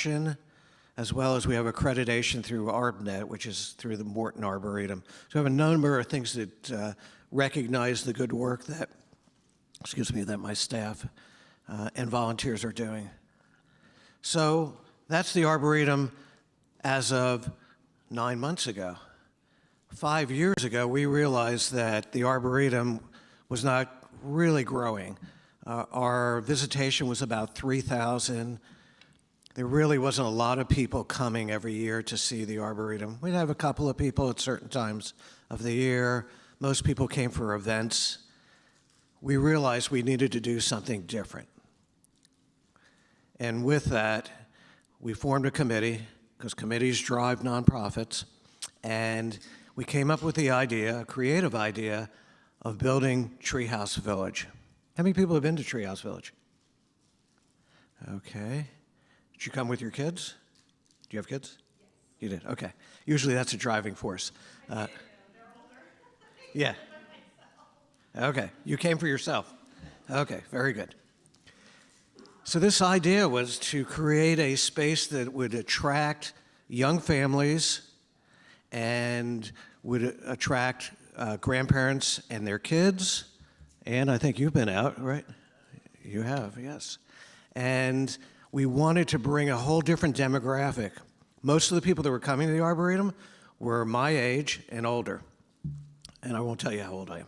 attraction, as well as we have accreditation through ArbNet, which is through the Morton Arboretum. So we have a number of things that recognize the good work that, that my staff and volunteers are doing. So that's the Arboretum as of 9 months ago. 5 years ago, we realized that the Arboretum was not really growing. Our visitation was about 3,000. There really wasn't a lot of people coming every year to see the Arboretum. We'd have a couple of people at certain times of the year. Most people came for events. We realized we needed to do something different. And with that, we formed a committee, because committees drive nonprofits, and we came up with the idea, a creative idea, of building Treehouse Village. How many people have been to Treehouse Village? Okay. Did you come with your kids? Do you have kids? Yes. You did, okay. Usually that's a driving force. They're older. Yeah. Okay, you came for yourself. Okay, very good. So this idea was to create a space that would attract young families and would attract grandparents and their kids. And I think you've been out, right? You have, yes. And we wanted to bring a whole different demographic. Most of the people that were coming to the Arboretum were my age and older. And I won't tell you how old I am.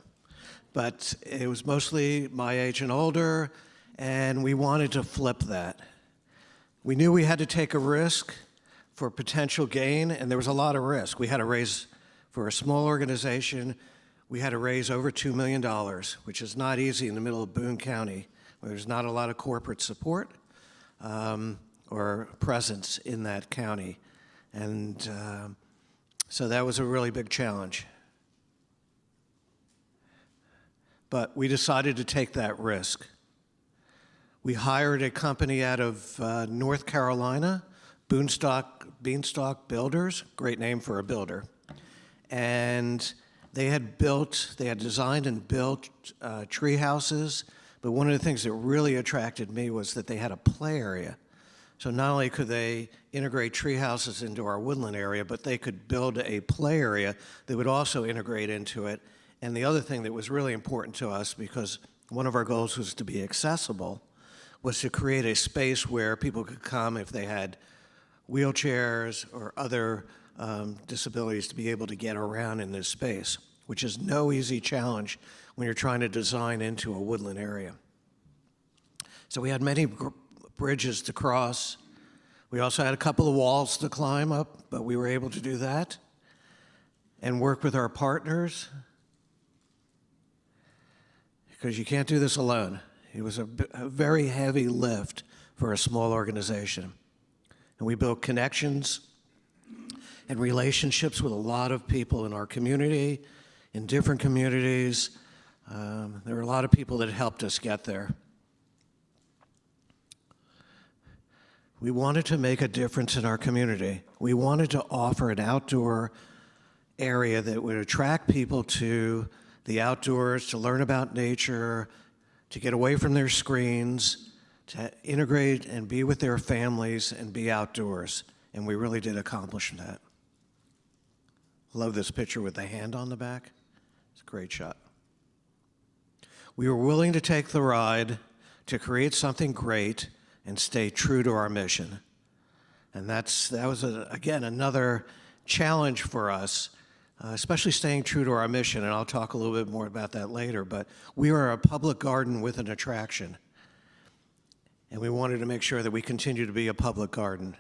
But it was mostly my age and older, and we wanted to flip that. We knew we had to take a risk for potential gain, and there was a lot of risk. We had to raise, for a small organization, we had to raise over $2 million, which is not easy in the middle of Boone County, where there's not a lot of corporate support or presence in that county. And so that was a really big challenge. But we decided to take that risk. We hired a company out of North Carolina, Beanstalk Builders, great name for a builder. And they had designed and built tree houses, but one of the things that really attracted me was that they had a play area. So not only could they integrate tree houses into our woodland area, but they could build a play area that would also integrate into it. And the other thing that was really important to us, because one of our goals was to be accessible, was to create a space where people could come if they had wheelchairs or other disabilities to be able to get around in this space, which is no easy challenge when you're trying to design into a woodland area. So we had many bridges to cross. We also had a couple of walls to climb up, but we were able to do that and work with our partners, because you can't do this alone. It was a very heavy lift for a small organization. And we built connections and relationships with a lot of people in our community, in different communities. There were a lot of people that helped us get there. We wanted to make a difference in our community. We wanted to offer an outdoor area that would attract people to the outdoors, to learn about nature, to get away from their screens, to integrate and be with their families and be outdoors. And we really did accomplish that. Love this picture with the hand on the back. It's a great shot. We were willing to take the ride to create something great and stay true to our mission. And that was, again, another challenge for us, especially staying true to our mission, and I'll talk a little bit more about that later, but we are a public garden with an attraction, and we wanted to make sure that we continue to be a public garden.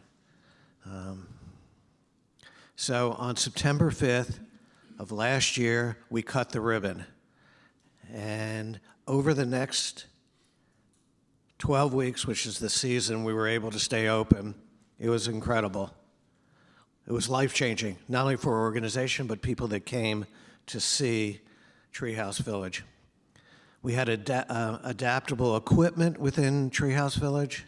So on September 5th of last year, we cut the ribbon, and over the next 12 weeks, which is the season we were able to stay open, it was incredible. It was life-changing, not only for our organization, but people that came to see Treehouse Village. We had adaptable equipment within Treehouse Village.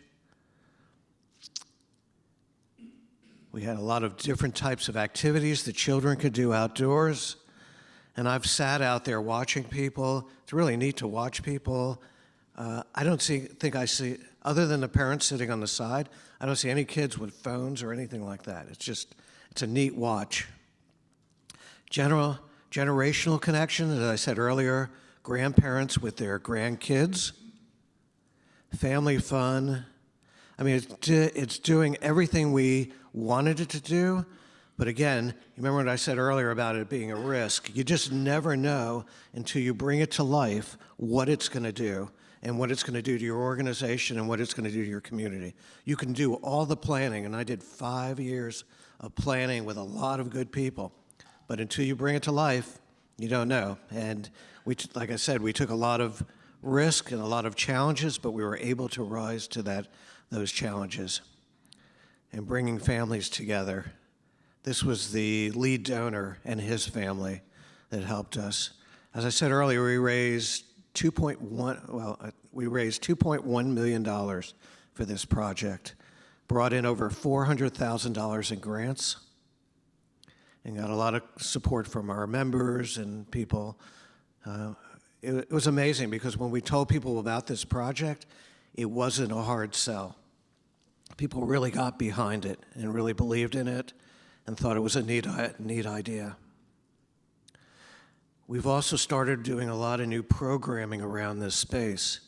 We had a lot of different types of activities that children could do outdoors. And I've sat out there watching people. It's really neat to watch people. I don't think I see Other than the parents sitting on the side, I don't see any kids with phones or anything like that. It's a neat watch. Generational connection, as I said earlier, grandparents with their grandkids, family fun. I mean, it's doing everything we wanted it to do, but again, you remember what I said earlier about it being a risk. You just never know until you bring it to life what it's going to do and what it's going to do to your organization and what it's going to do to your community. You can do all the planning, and I did 5 years of planning with a lot of good people, but until you bring it to life, you don't know. And like I said, we took a lot of risk and a lot of challenges, but we were able to rise to those challenges and bringing families together. This was the lead donor and his family that helped us. As I said earlier, we raised $2.1 million for this project, brought in over $400,000 in grants, and got a lot of support from our members and people. It was amazing because when we told people about this project, it wasn't a hard sell. People really got behind it and really believed in it and thought it was a neat idea. We've also started doing a lot of new programming around this space.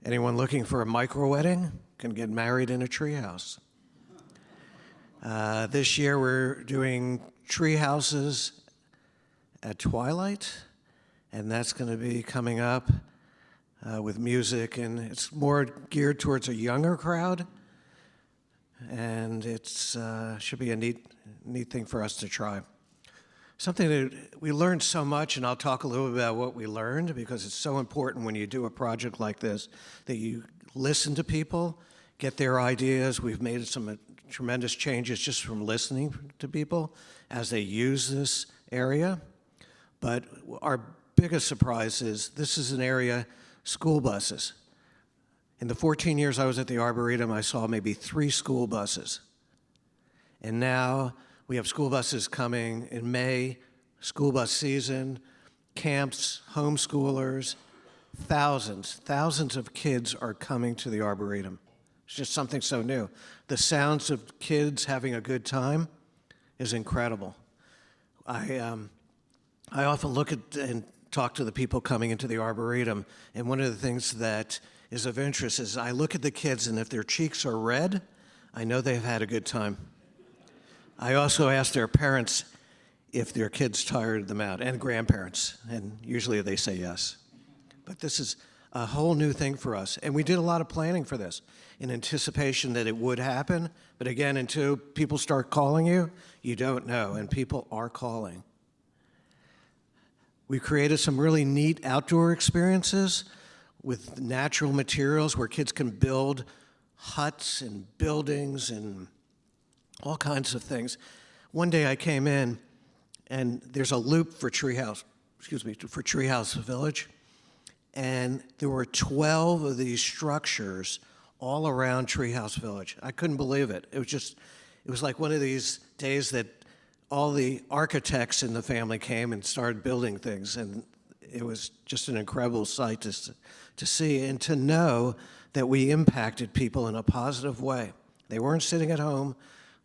Anyone looking for a micro-wedding can get married in a treehouse. This year we're doing tree houses at twilight, and that's going to be coming up with music, and it's more geared towards a younger crowd, and it's should be a neat thing for us to try. Something that we learned so much, and I'll talk a little bit about what we learned, because it's so important when you do a project like this that you listen to people, get their ideas. We've made some tremendous changes just from listening to people as they use this area. But our biggest surprise is this is an area, school buses. In the 14 years I was at the Arboretum, I saw maybe 3 school buses. And now we have school buses coming in May, school bus season, camps, homeschoolers, thousands of kids are coming to the Arboretum. It's just something so new. The sounds of kids having a good time is incredible. I often look at and talk to the people coming into the Arboretum, and one of the things that is of interest is I look at the kids, and if their cheeks are red, I know they've had a good time. I also ask their parents if their kids tired them out, and grandparents, and usually they say yes. But this is a whole new thing for us, and we did a lot of planning for this in anticipation that it would happen, but again, until people start calling you, you don't know, and people are calling. We created some really neat outdoor experiences with natural materials where kids can build huts and buildings and all kinds of things. One day I came in, and there's a loop for Treehouse Village, and there were 12 of these structures all around Treehouse Village. I couldn't believe it. It was like one of these days that all the architects in the family came and started building things, and it was just an incredible sight to see and to know that we impacted people in a positive way. They weren't sitting at home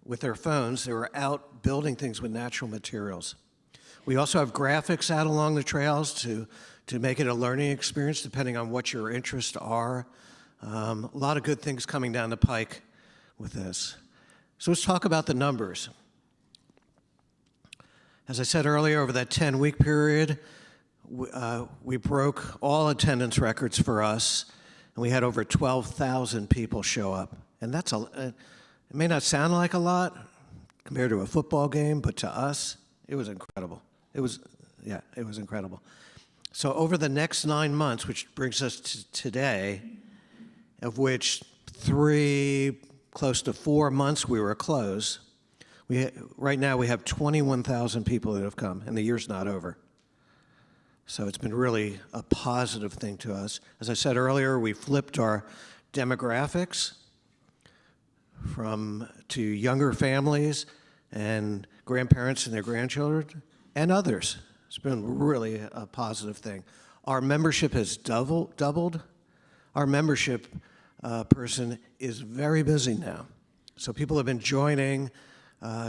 with their phones, they were out building things with natural materials. We also have graphics out along the trails to make it a learning experience depending on what your interests are. A lot of good things coming down the pike with this. So let's talk about the numbers. As I said earlier, over that 10-week period, we broke all attendance records for us, and we had over 12,000 people show up. And it may not sound like a lot compared to a football game, but to us, it was incredible. It was incredible. So over the next 9 months, which brings us to today, of which 3, close to 4 months we were closed, right now we have 21,000 people that have come, and the year's not over. So it's been really a positive thing to us. As I said earlier, we flipped our demographics to younger families and grandparents and their grandchildren and others. It's been really a positive thing. Our membership has doubled. our membership person is very busy now. So people have been joining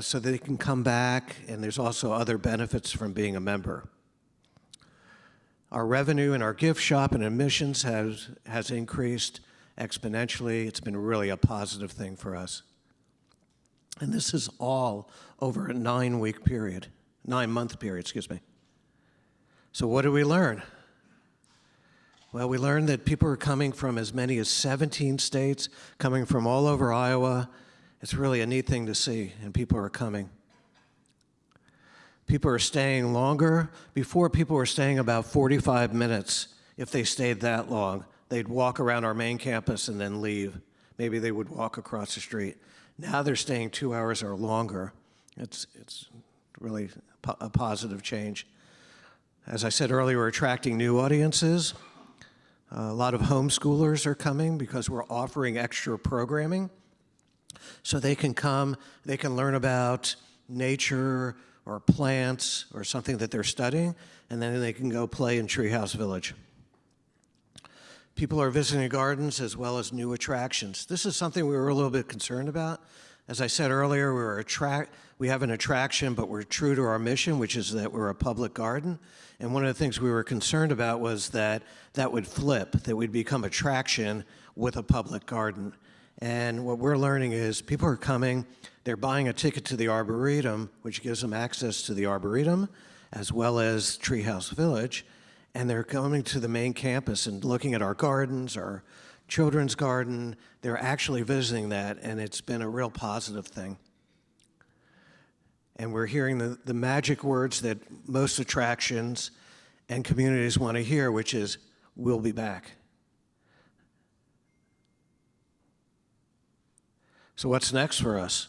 so they can come back, and there's also other benefits from being a member. Our revenue in our gift shop and admissions has increased exponentially. It's been really a positive thing for us. And this is all over a 9-month period, excuse me. So what did we learn? Well, we learned that people are coming from as many as 17 states, coming from all over Iowa. It's really a neat thing to see, and people are coming. People are staying longer. Before, people were staying about 45 minutes. If they stayed that long, they'd walk around our main campus and then leave. Maybe they would walk across the street. Now they're staying 2 hours or longer. It's really a positive change. As I said earlier, we're attracting new audiences. A lot of homeschoolers are coming because we're offering extra programming. So they can come, they can learn about nature or plants or something that they're studying, and then they can go play in Treehouse Village. People are visiting gardens as well as new attractions. This is something we were a little bit concerned about. As I said earlier, we have an attraction, but we're true to our mission, which is that we're a public garden. And one of the things we were concerned about was that that would flip, that we'd become attraction with a public garden. And what we're learning is people are coming, they're buying a ticket to the Arboretum, which gives them access to the Arboretum, as well as Treehouse Village, and they're coming to the main campus and looking at our gardens, our children's garden. They're actually visiting that, and it's been a real positive thing. And we're hearing the magic words that most attractions and communities want to hear, which is, we'll be back. So what's next for us?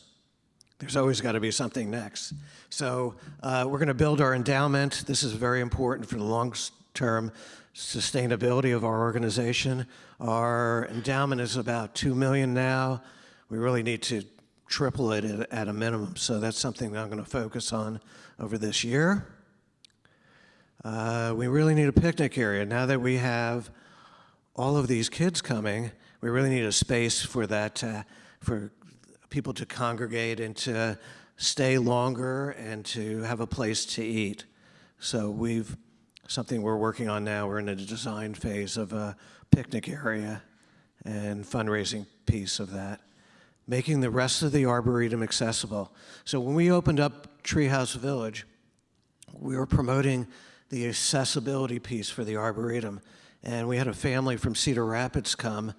There's always got to be something next. So we're going to build our endowment. This is very important for the long-term sustainability of our organization. Our endowment is about $2 million now. We really need to triple it at a minimum. So that's something that I'm going to focus on over this year. We really need a picnic area. Now that we have all of these kids coming, we really need a space for that, for people to congregate and to stay longer and to have a place to eat. So something we're working on now. We're in the design phase of a picnic area and fundraising piece of that. Making the rest of the Arboretum accessible. So when we opened up Treehouse Village, we were promoting the accessibility piece for the Arboretum. And we had a family from Cedar Rapids come,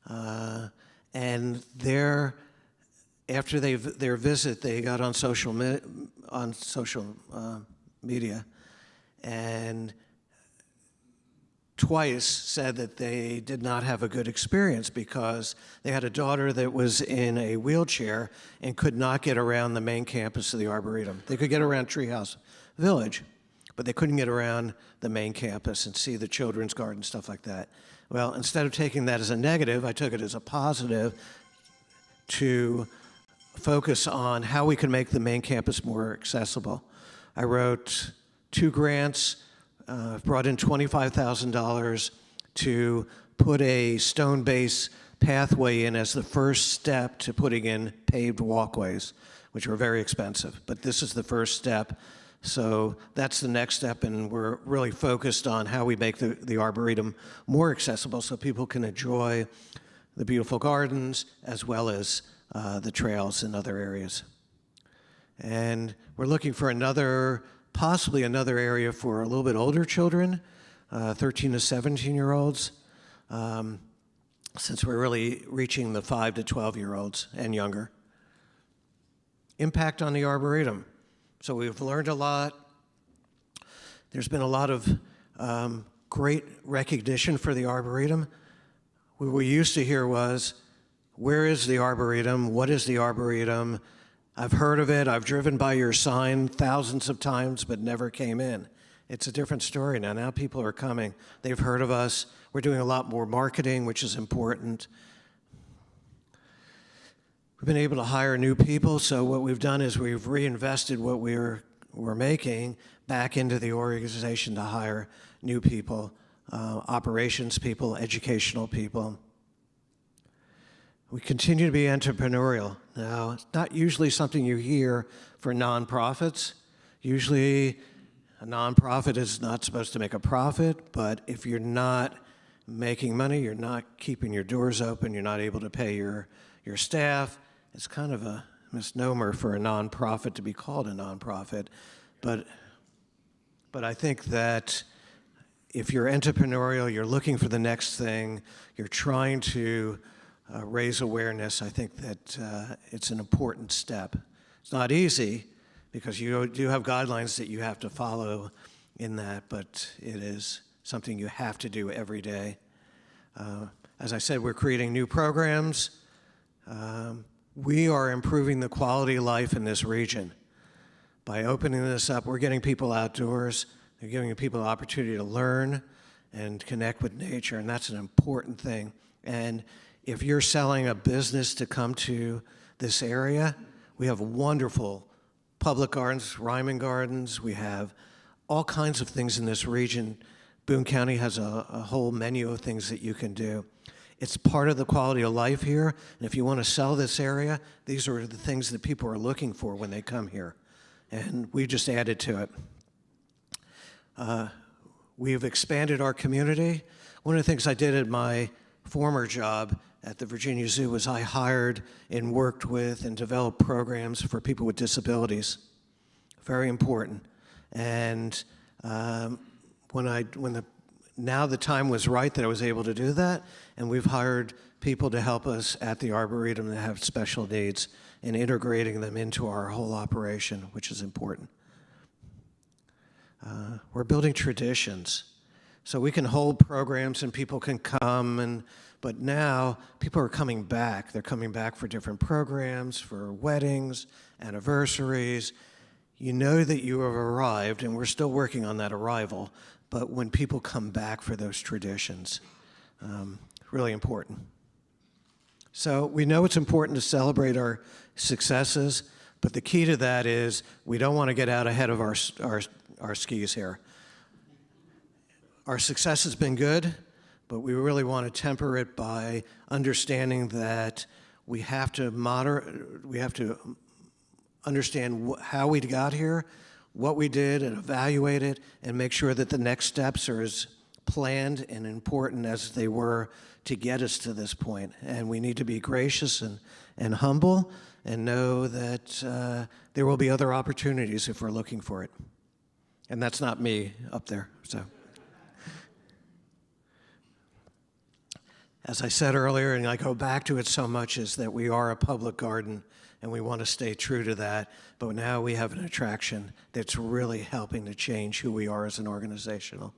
and after their visit, they got on social media, and twice said that they did not have a good experience because they had a daughter that was in a wheelchair and could not get around the main campus of the Arboretum. They could get around Treehouse Village, but they couldn't get around the main campus and see the children's garden, stuff like that. Well, instead of taking that as a negative, I took it as a positive to focus on how we can make the main campus more accessible. I wrote 2 grants, brought in $25,000 to put a stone base pathway in as the first step to putting in paved walkways, which are very expensive. But this is the first step. So that's the next step, and we're really focused on how we make the Arboretum more accessible so people can enjoy the beautiful gardens as well as the trails in other areas. And we're looking for possibly another area for a little bit older children, 13 to 17-year-olds, since we're really reaching the 5 to 12-year-olds and younger. Impact on the Arboretum. So we've learned a lot. There's been a lot of great recognition for the Arboretum. What we used to hear was, where is the Arboretum? What is the Arboretum? I've heard of it. I've driven by your sign thousands of times, but never came in. It's a different story now. Now people are coming. They've heard of us. We're doing a lot more marketing, which is important. We've been able to hire new people, so what we've done is we've reinvested what we're making back into the organization to hire new people operations people, educational people. We continue to be entrepreneurial. Now, it's not usually something you hear for nonprofits. Usually, a nonprofit is not supposed to make a profit, but if you're not making money, you're not keeping your doors open, you're not able to pay your staff, it's kind of a misnomer for a nonprofit to be called a nonprofit. But I think that if you're entrepreneurial, you're looking for the next thing, you're trying to raise awareness, I think that it's an important step. It's not easy because you do have guidelines that you have to follow in that, but it is something you have to do every day. As I said, we're creating new programs. We are improving the quality of life in this region. By opening this up, we're getting people outdoors. They're giving people an opportunity to learn and connect with nature, and that's an important thing. And if you're selling a business to come to this area, we have wonderful public gardens, Ryman Gardens. We have all kinds of things in this region. Boone County has a whole menu of things that you can do. It's part of the quality of life here, and if you want to sell this area, these are the things that people are looking for when they come here, and we just added to it. We've expanded our community. One of the things I did at my former job at the Virginia Zoo was I hired and worked with and developed programs for people with disabilities. Very important. And now the time was right that I was able to do that, and we've hired people to help us at the Arboretum that have special needs and integrating them into our whole operation, which is important. We're building traditions. So we can hold programs and people can come, but now people are coming back. They're coming back for different programs, for weddings, anniversaries. You know that you have arrived, and we're still working on that arrival, but when people come back for those traditions, really important. So we know it's important to celebrate our successes, but the key to that is we don't want to get out ahead of our skis here. Our success has been good, but we really want to temper it by understanding that we have to understand how we got here, what we did, and evaluate it, and make sure that the next steps are as planned and important as they were to get us to this point. And we need to be gracious and humble and know that there will be other opportunities if we're looking for it. And that's not me up there, so. As I said earlier, and I go back to it so much, is that we are a public garden, and we want to stay true to that. But now we have an attraction that's really helping to change who we are as an organization. I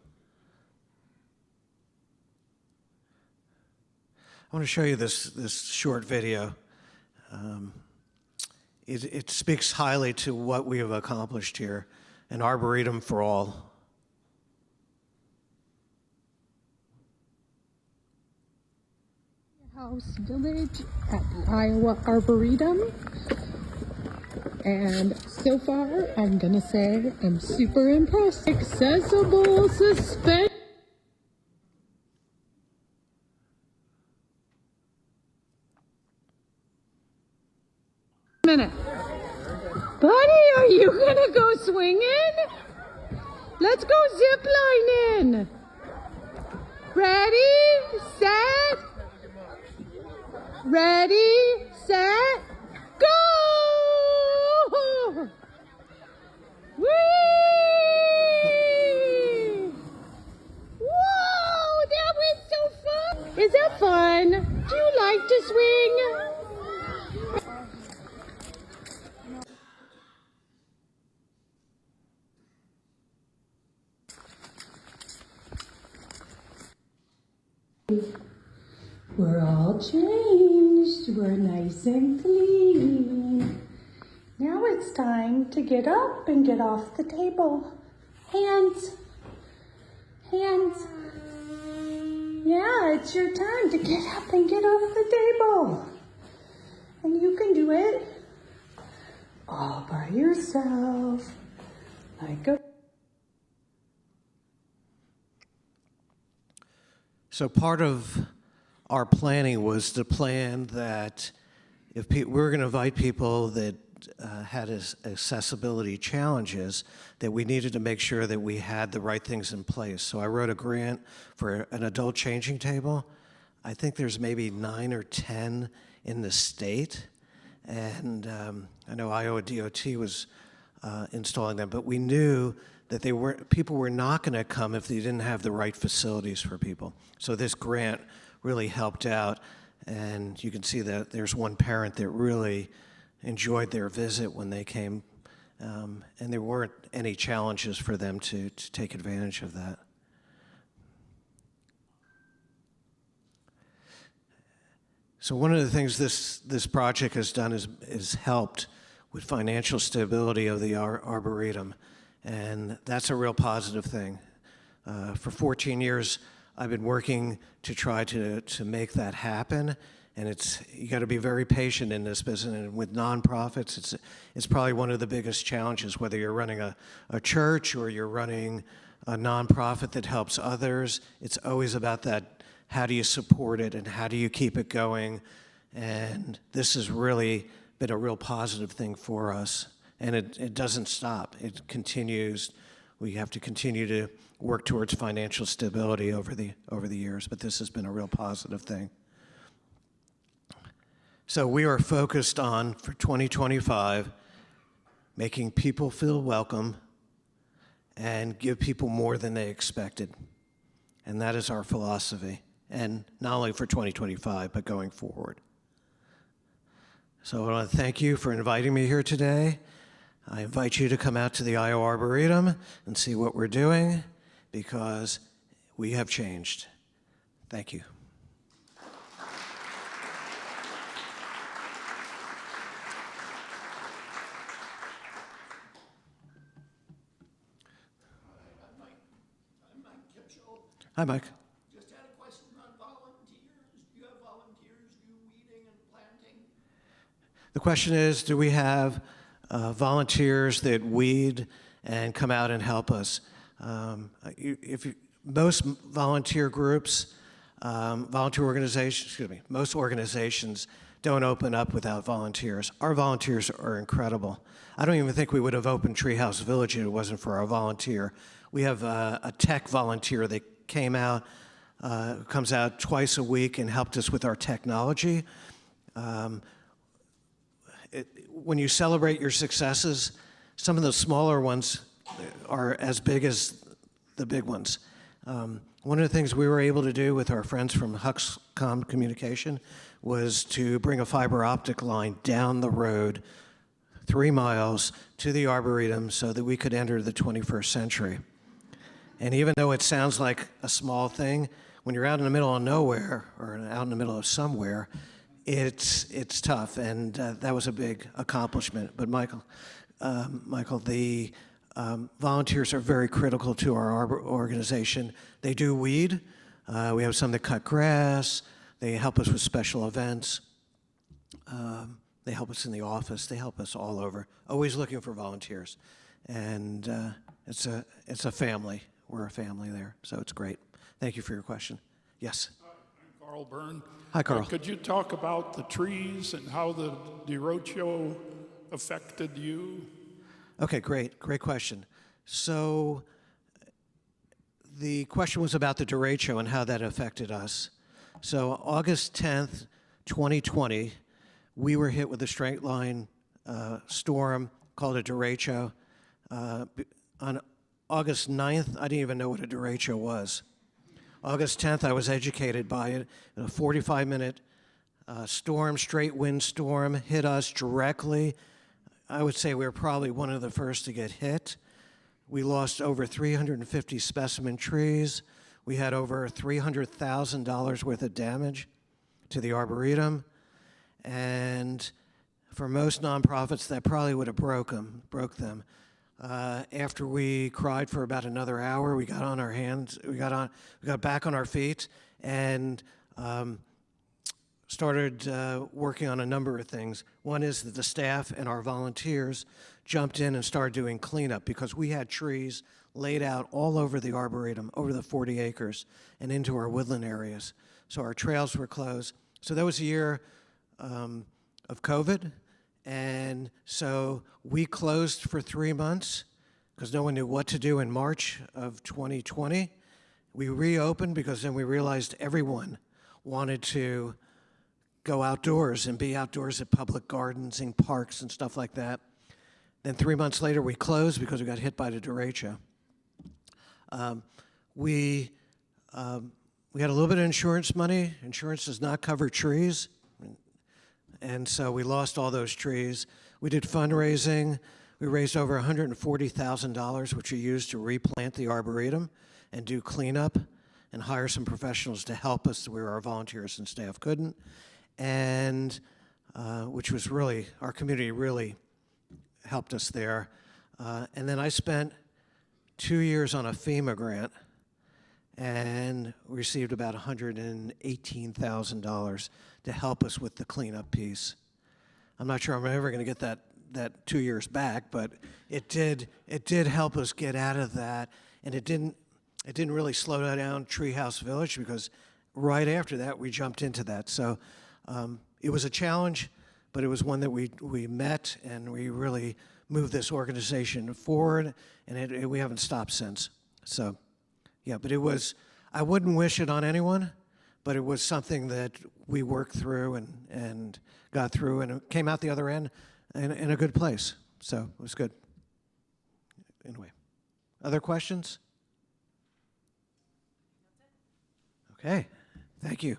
want to show you this short video. It speaks highly to what we have accomplished here, an Arboretum for all. House Village at the Iowa Arboretum, and so far I'm gonna say I'm super impressed. Accessible suspension. Minute, buddy, are you gonna go swinging? Let's go ziplining. Ready, set. Ready, set, go! Whee! Whoa, that was so fun! Is that fun? Do you like to swing? We're all changed. We're nice and clean. Now it's time to get up and get off the table. Hands. Hands. Yeah, it's your time to get up and get off the table. And you can do it all by yourself. Like a So part of our planning was to plan that if we were going to invite people that had accessibility challenges, that we needed to make sure that we had the right things in place. So I wrote a grant for an adult changing table. I think there's maybe 9 or 10 in the state, and I know Iowa DOT was installing them, but we knew that people were not going to come if they didn't have the right facilities for people. So this grant really helped out, and you can see that there's one parent that really enjoyed their visit when they came, and there weren't any challenges for them to take advantage of that. So one of the things this project has done is helped with financial stability of the Arboretum, and that's a real positive thing. For 14 years, I've been working to try to make that happen, and you got to be very patient in this business. And with nonprofits, it's probably one of the biggest challenges, whether you're running a church or you're running a nonprofit that helps others. It's always about that. How do you support it, and how do you keep it going? And this has really been a real positive thing for us, and it doesn't stop. It continues. We have to continue to work towards financial stability over the years, but this has been a real positive thing. So we are focused on, for 2025, making people feel welcome and give people more than they expected. And that is our philosophy, and not only for 2025, but going forward. So I want to thank you for inviting me here today. I invite you to come out to the Iowa Arboretum and see what we're doing, because we have changed. Thank you. Hi, Mike. Just had a question on volunteers. Do you have volunteers do weeding and planting? The question is, do we have volunteers that weed and come out and help us? Most volunteer groups, most organizations don't open up without volunteers. Our volunteers are incredible. I don't even think we would have opened Treehouse Village if it wasn't for our volunteer. We have a tech volunteer that comes out twice a week and helped us with our technology. When you celebrate your successes, some of the smaller ones are as big as the big ones. One of the things we were able to do with our friends from Huxcom Communication was to bring a fiber optic line down the road 3 miles to the Arboretum so that we could enter the 21st century. And even though it sounds like a small thing, when you're out in the middle of nowhere or out in the middle of somewhere, it's tough, and that was a big accomplishment. But Michael, the volunteers are very critical to our organization. They do weed. We have some that cut grass. They help us with special events. They help us in the office. They help us all over. Always looking for volunteers, and it's a family. We're a family there, so it's great. Thank you for your question. Yes. I'm Carl Byrne. Hi, Carl. Could you talk about the trees and how the derecho affected you? Okay, great question. So the question was about the derecho and how that affected us. So August 10th, 2020, we were hit with a straight line storm called a derecho. On August 9th, I didn't even know what a derecho was. August 10th, I was educated by it. A 45-minute storm, straight wind storm, hit us directly. I would say we were probably one of the first to get hit. We lost over 350 specimen trees. We had over $300,000 worth of damage to the Arboretum. And for most nonprofits, that probably would have broke them. After we cried for about another hour, we got on our hands, we got back on our feet, and started working on a number of things. One is that the staff and our volunteers jumped in and started doing cleanup because we had trees laid out all over the Arboretum, over the 40 acres, and into our woodland areas. So our trails were closed. So that was a year of COVID, and so we closed for 3 months because no one knew what to do in March of 2020. We reopened because then we realized everyone wanted to go outdoors and be outdoors at public gardens and parks and stuff like that. Then 3 months later, we closed because we got hit by the derecho. We had a little bit of insurance money. Insurance does not cover trees, and so we lost all those trees. We did fundraising. We raised over $140,000, which we used to replant the Arboretum and do cleanup and hire some professionals to help us where our volunteers and staff couldn't, and which was really, our community really helped us there. And then I spent 2 years on a FEMA grant and received about $118,000 to help us with the cleanup piece. I'm not sure I'm ever going to get that 2 years back, but it did help us get out of that, and it didn't really slow down Treehouse Village because right after that we jumped into that. So it was a challenge, but it was one that we met, and we really moved this organization forward, and we haven't stopped since. So yeah, but I wouldn't wish it on anyone, but it was something that we worked through and got through, and it came out the other end in a good place. So it was good. Anyway, other questions? Okay, thank you. Thank you.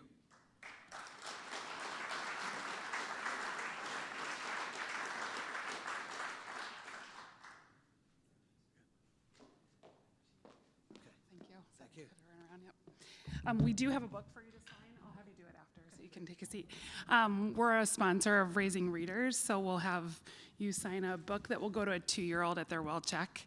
We do have a book for you to sign. I'll have you do it after so you can take a seat. We're a sponsor of Raising Readers, so we'll have you sign a book that will go to a 2-year-old at their well check.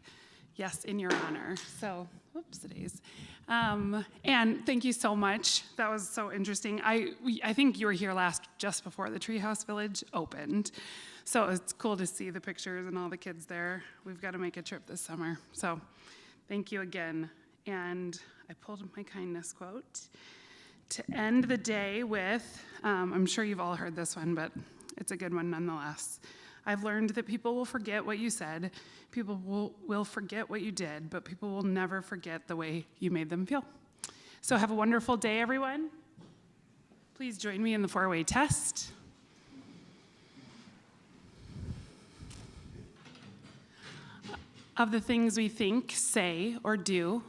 Yes, in your honor. So, whoopsie-days. And thank you so much. That was so interesting. I think you were here last just before the Treehouse Village opened. So it's cool to see the pictures and all the kids there. We've got to make a trip this summer. So thank you again. And I pulled my kindness quote to end the day with, I'm sure you've all heard this one, but it's a good one nonetheless. I've learned that people will forget what you said, people will forget what you did, but people will never forget the way you made them feel. So have a wonderful day, everyone. Please join me in the 4-way test. Of the things we think, say, or do,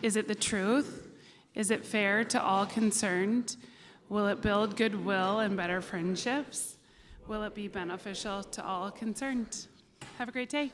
is it the truth? Is it fair to all concerned? Will it build goodwill and better friendships? Will it be beneficial to all concerned? Have a great day.